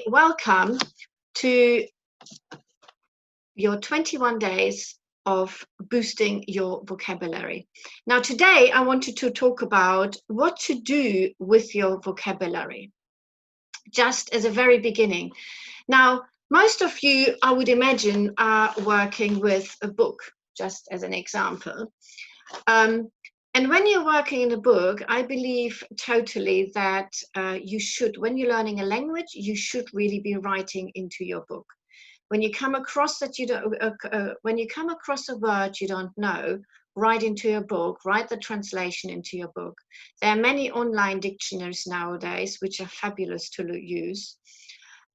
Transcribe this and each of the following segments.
Welcome to your 21 days of boosting your vocabulary. Now, today I wanted to talk about what to do with your vocabulary, just as a very beginning. Now, most of you, I would imagine, are working with a book, just as an example. And when you're working in a book, I believe totally that you should, when you're learning a language, you should really be writing into your book. When you come across that you don't, when you come across a word you don't know, write into your book, write the translation into your book. There are many online dictionaries nowadays which are fabulous to use.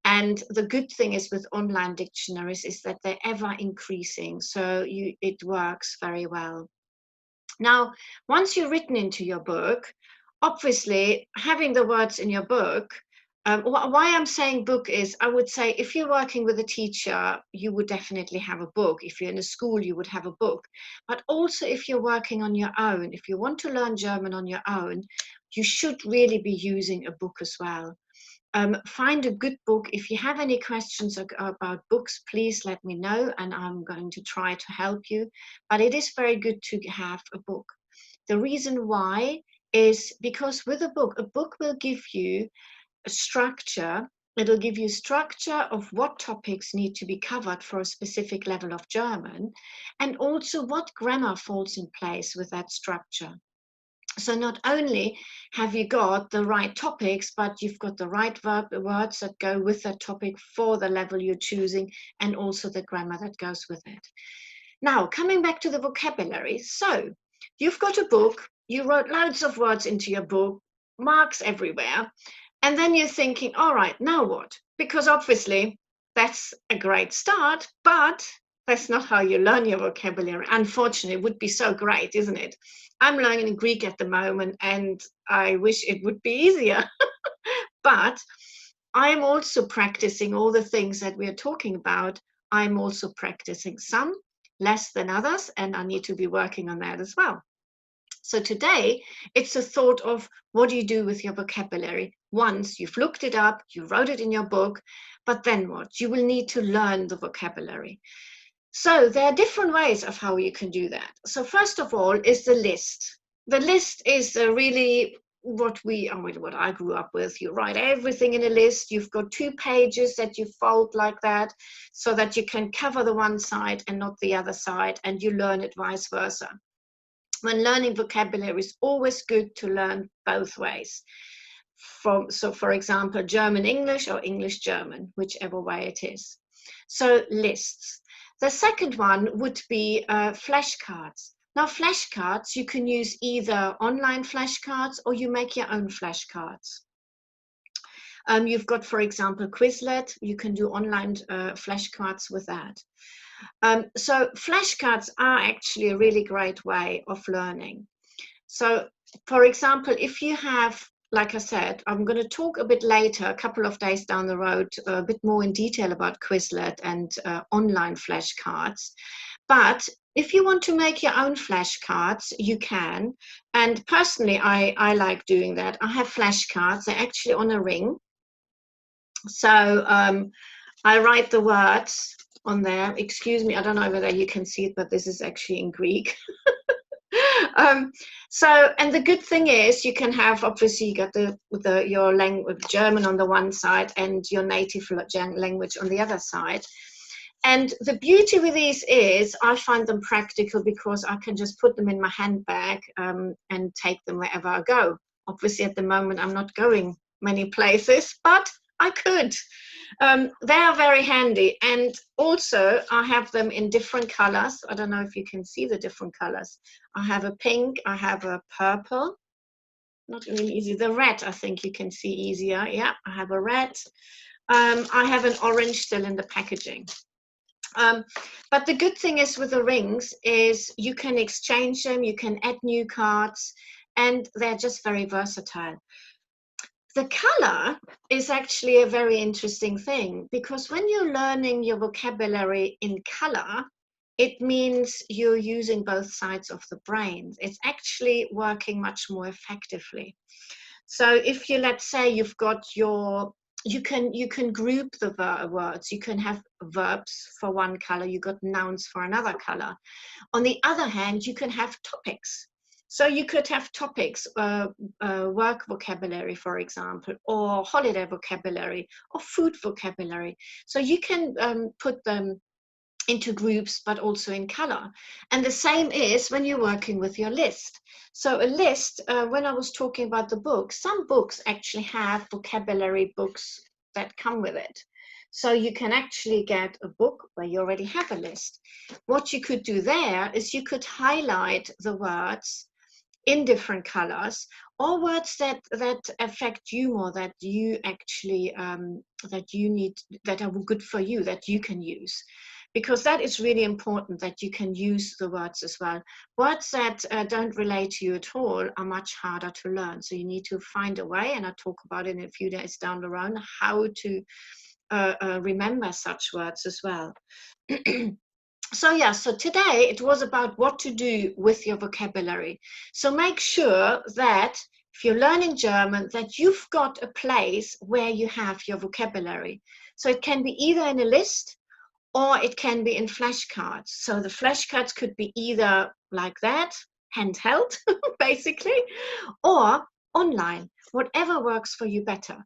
And the good thing is with online dictionaries is that they're ever increasing, so it works very well. Now, once you've written into your book, obviously having the words in your book, why I'm saying book is, I would say if you're working with a teacher, you would definitely have a book. If you're in a school, you would have a book. But also if you're working on your own, if you want to learn German on your own, you should really be using a book as well. Find a good book. If you have any questions about books, please let me know and I'm going to try to help you. But it is very good to have a book. The reason why is because with a book will give you a structure. It'll give you structure of what topics need to be covered for a specific level of German, and also what grammar falls in place with that structure. So not only have you got the right topics, but you've got the right words that go with that topic for the level you're choosing, and also the grammar that goes with it. Now, coming back to the vocabulary. So you've got a book, you wrote loads of words into your book, marks everywhere, and then you're thinking, all right, now what? Because obviously that's a great start, but that's not how you learn your vocabulary. Unfortunately, it would be so great, isn't it? I'm learning Greek at the moment and I wish it would be easier. But I'm also practicing all the things that we're talking about. I'm also practicing some less than others, and I need to be working on that as well. So today, it's a thought of what do you do with your vocabulary? Once you've looked it up, you wrote it in your book, but then what? You will need to learn the vocabulary. So there are different ways of how you can do that. So first of all is the list. The list is really what I grew up with. You write everything in a list. You've got 2 pages that you fold like that so that you can cover the one side and not the other side, and you learn it vice versa. When learning vocabulary, it's always good to learn both ways. So for example, German-English or English-German, whichever way it is. So lists. The second one would be flashcards. Now, flashcards, you can use either online flashcards or you make your own flashcards. You've got, for example, Quizlet. You can do online flashcards with that. So flashcards are actually a really great way of learning. So, for example, if you have, like I said, I'm going to talk a bit later, a couple of days down the road, a bit more in detail about Quizlet and online flashcards. But if you want to make your own flashcards, you can. And personally, I like doing that. I have flashcards. They're actually on a ring. So I write the words on there. Excuse me, I don't know whether you can see it, but this is actually in Greek. And the good thing is you can have, obviously you got your language, German on the one side and your native language on the other side. And the beauty with these is I find them practical because I can just put them in my handbag and take them wherever I go. Obviously at the moment I'm not going many places, but I could. They are very handy, and also I have them in different colors. I don't know if you can see the different colors. I have a pink, I have a purple, not really easy. The red, I think you can see easier. Yeah, I have a red. I have an orange still in the packaging. But the good thing is with the rings is you can exchange them, you can add new cards, and they're just very versatile. The color is actually a very interesting thing because when you're learning your vocabulary in color, it means you're using both sides of the brain. It's actually working much more effectively. So if you, let's say you've got your you can group the words. You can have verbs for one color, you got nouns for another color. On the other hand, you can have topics. So you could have topics, work vocabulary, for example, or holiday vocabulary, or food vocabulary. So you can put them into groups, but also in color. And the same is when you're working with your list. So a list, when I was talking about the books, some books actually have vocabulary books that come with it. So you can actually get a book where you already have a list. What you could do there is you could highlight the words in different colors, or words that affect you more, that you actually that you need, that are good for you, that you can use, because that is really important, that you can use the words as well. Words that don't relate to you at all are much harder to learn, so you need to find a way, and I'll talk about it in a few days down the road, how to remember such words as well. So yeah, so today it was about what to do with your vocabulary. So make sure that if you're learning German, that you've got a place where you have your vocabulary. So it can be either in a list or it can be in flashcards. So the flashcards could be either like that, handheld, basically, or online, whatever works for you better.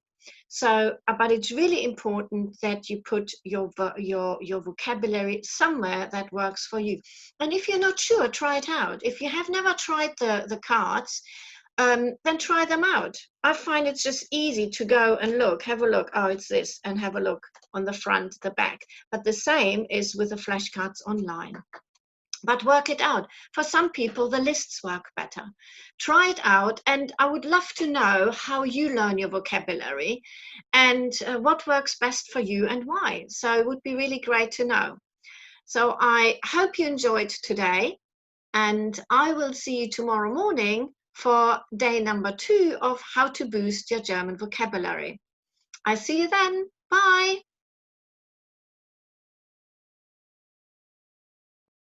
So, but it's really important that you put your vocabulary somewhere that works for you. And if you're not sure, try it out. If you have never tried the cards, then try them out. I find it's just easy to go and look, have a look, oh, it's this, and have a look on the front, the back. But the same is with the flashcards online. But work it out. For some people, the lists work better. Try it out, and I would love to know how you learn your vocabulary and what works best for you and why. So it would be really great to know. So I hope you enjoyed today, and I will see you tomorrow morning for day number 2 of how to boost your German vocabulary. I see you then. Bye.